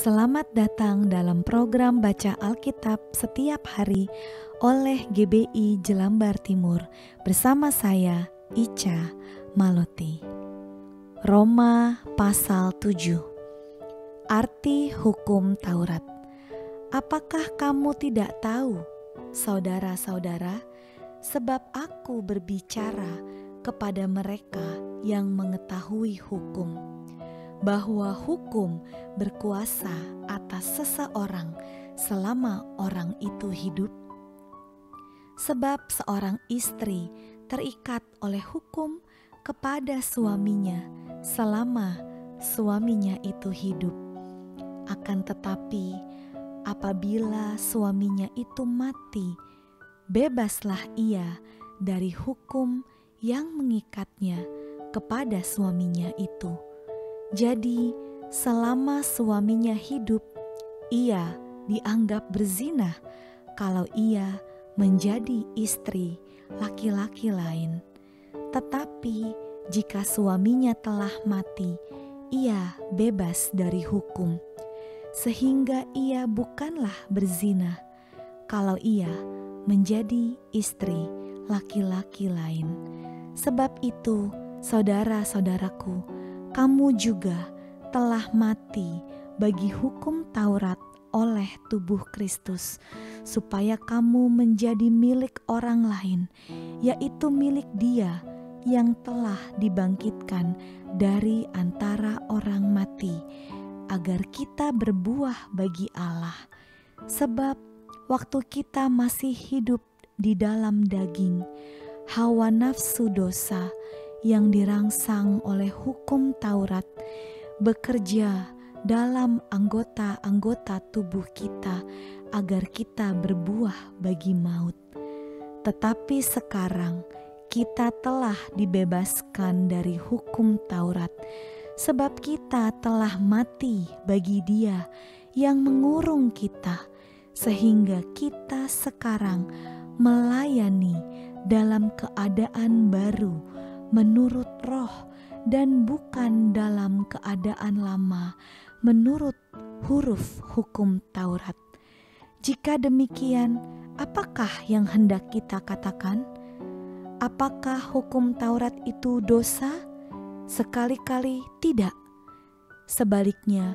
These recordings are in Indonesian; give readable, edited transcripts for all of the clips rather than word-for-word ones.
Selamat datang dalam program Baca Alkitab setiap hari oleh GBI Jelambar Timur bersama saya, Ica Maloti. Roma pasal 7. Arti hukum Taurat. Apakah kamu tidak tahu, saudara-saudara, sebab aku berbicara kepada mereka yang mengetahui hukum, bahwa hukum berkuasa atas seseorang selama orang itu hidup? Sebab seorang istri terikat oleh hukum kepada suaminya selama suaminya itu hidup. Akan tetapi apabila suaminya itu mati, bebaslah ia dari hukum yang mengikatnya kepada suaminya itu. Jadi, selama suaminya hidup, ia dianggap berzina kalau ia menjadi istri laki-laki lain. Tetapi, jika suaminya telah mati, ia bebas dari hukum, sehingga ia bukanlah berzina kalau ia menjadi istri laki-laki lain. Sebab itu, saudara-saudaraku, kamu juga telah mati bagi hukum Taurat oleh tubuh Kristus, supaya kamu menjadi milik orang lain, yaitu milik Dia yang telah dibangkitkan dari antara orang mati, agar kita berbuah bagi Allah. Sebab waktu kita masih hidup di dalam daging, hawa nafsu dosa yang dirangsang oleh hukum Taurat bekerja dalam anggota-anggota tubuh kita agar kita berbuah bagi maut. Tetapi sekarang kita telah dibebaskan dari hukum Taurat, sebab kita telah mati bagi Dia yang mengurung kita, sehingga kita sekarang melayani dalam keadaan baru menurut roh, dan bukan dalam keadaan lama menurut huruf hukum Taurat. Jika demikian, apakah yang hendak kita katakan? Apakah hukum Taurat itu dosa? Sekali-kali tidak. Sebaliknya,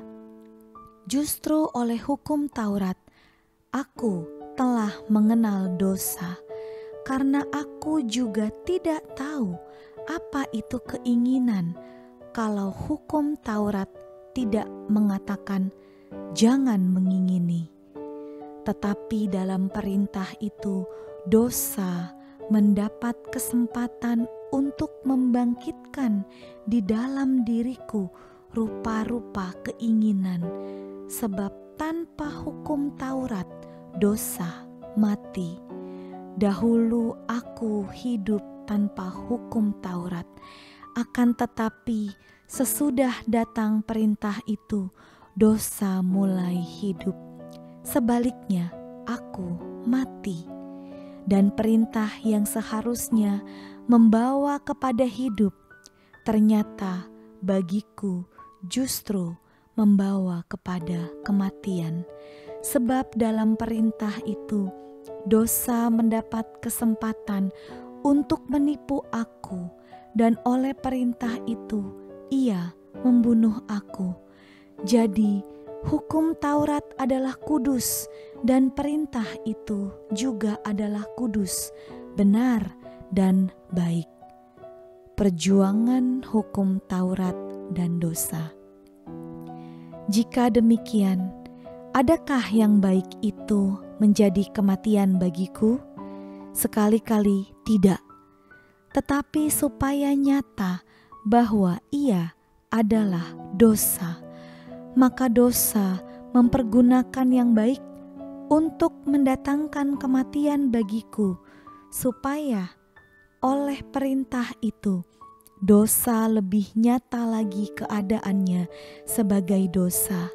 justru oleh hukum Taurat aku telah mengenal dosa, karena aku juga tidak tahu apa itu keinginan kalau hukum Taurat tidak mengatakan jangan mengingini. Tetapi dalam perintah itu dosa mendapat kesempatan untuk membangkitkan di dalam diriku rupa-rupa keinginan, sebab tanpa hukum Taurat dosa mati. Dahulu aku hidup tanpa hukum Taurat, akan tetapi sesudah datang perintah itu, dosa mulai hidup. Sebaliknya, aku mati, dan perintah yang seharusnya membawa kepada hidup, ternyata bagiku justru membawa kepada kematian. Sebab dalam perintah itu, dosa mendapat kesempatan untuk menipu aku, dan oleh perintah itu ia membunuh aku. Jadi hukum Taurat adalah kudus, dan perintah itu juga adalah kudus, benar, dan baik. Perjuangan hukum Taurat dan dosa. Jika demikian, adakah yang baik itu menjadi kematian bagiku? Sekali-kali tidak, tetapi supaya nyata bahwa ia adalah dosa, maka dosa mempergunakan yang baik untuk mendatangkan kematian bagiku, supaya oleh perintah itu dosa lebih nyata lagi keadaannya sebagai dosa.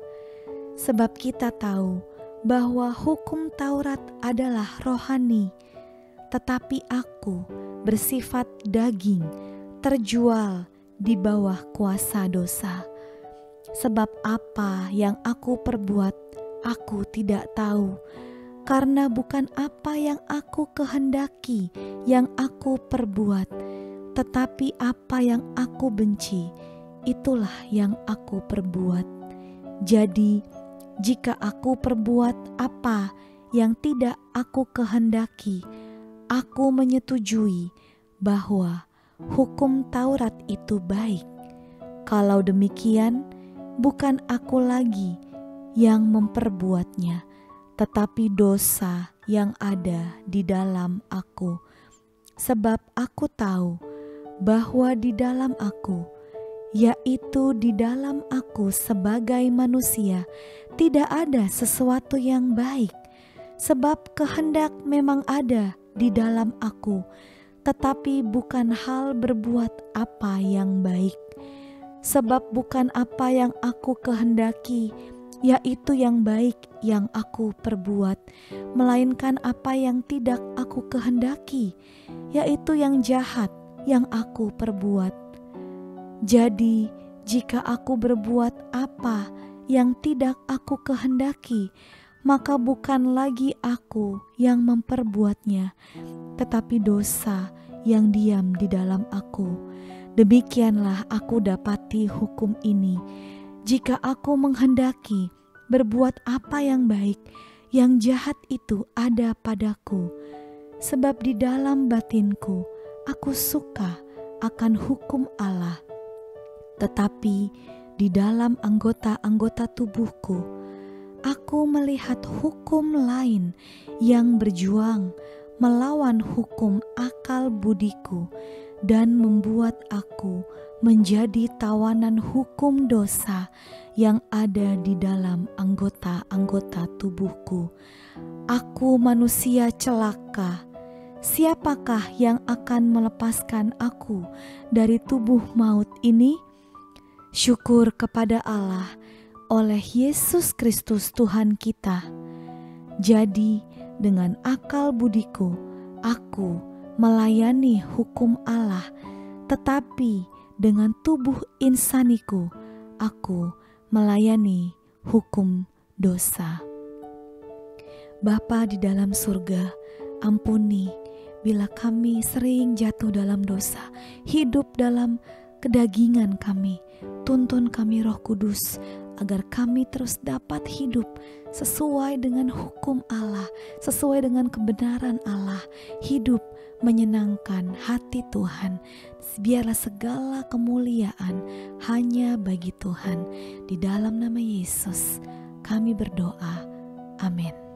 Sebab kita tahu bahwa hukum Taurat adalah rohani, tetapi aku bersifat daging, terjual di bawah kuasa dosa. Sebab apa yang aku perbuat, aku tidak tahu. Karena bukan apa yang aku kehendaki yang aku perbuat, tetapi apa yang aku benci, itulah yang aku perbuat. Jadi, jika aku perbuat apa yang tidak aku kehendaki, aku menyetujui bahwa hukum Taurat itu baik. Kalau demikian, bukan aku lagi yang memperbuatnya, tetapi dosa yang ada di dalam aku. Sebab aku tahu bahwa di dalam aku, yaitu di dalam aku sebagai manusia, tidak ada sesuatu yang baik. Sebab kehendak memang ada di dalam aku, tetapi bukan hal berbuat apa yang baik. Sebab bukan apa yang aku kehendaki, yaitu yang baik yang aku perbuat, melainkan apa yang tidak aku kehendaki, yaitu yang jahat yang aku perbuat. Jadi, jika aku berbuat apa yang tidak aku kehendaki, maka bukan lagi aku yang memperbuatnya, tetapi dosa yang diam di dalam aku. Demikianlah aku dapati hukum ini. Jika aku menghendaki berbuat apa yang baik, yang jahat itu ada padaku. Sebab di dalam batinku aku suka akan hukum Allah. Tetapi di dalam anggota-anggota tubuhku, aku melihat hukum lain yang berjuang melawan hukum akal budiku dan membuat aku menjadi tawanan hukum dosa yang ada di dalam anggota-anggota tubuhku. Aku manusia celaka. Siapakah yang akan melepaskan aku dari tubuh maut ini? Syukur kepada Allah oleh Yesus Kristus Tuhan kita. Jadi dengan akal budiku, aku melayani hukum Allah, tetapi dengan tubuh insaniku, aku melayani hukum dosa. Bapa di dalam surga, ampuni bila kami sering jatuh dalam dosa, hidup dalam kedagingan kami. Tuntun kami Roh Kudus, agar kami terus dapat hidup sesuai dengan hukum Allah, sesuai dengan kebenaran Allah, hidup menyenangkan hati Tuhan. Biarlah segala kemuliaan hanya bagi Tuhan. Di dalam nama Yesus kami berdoa. Amin.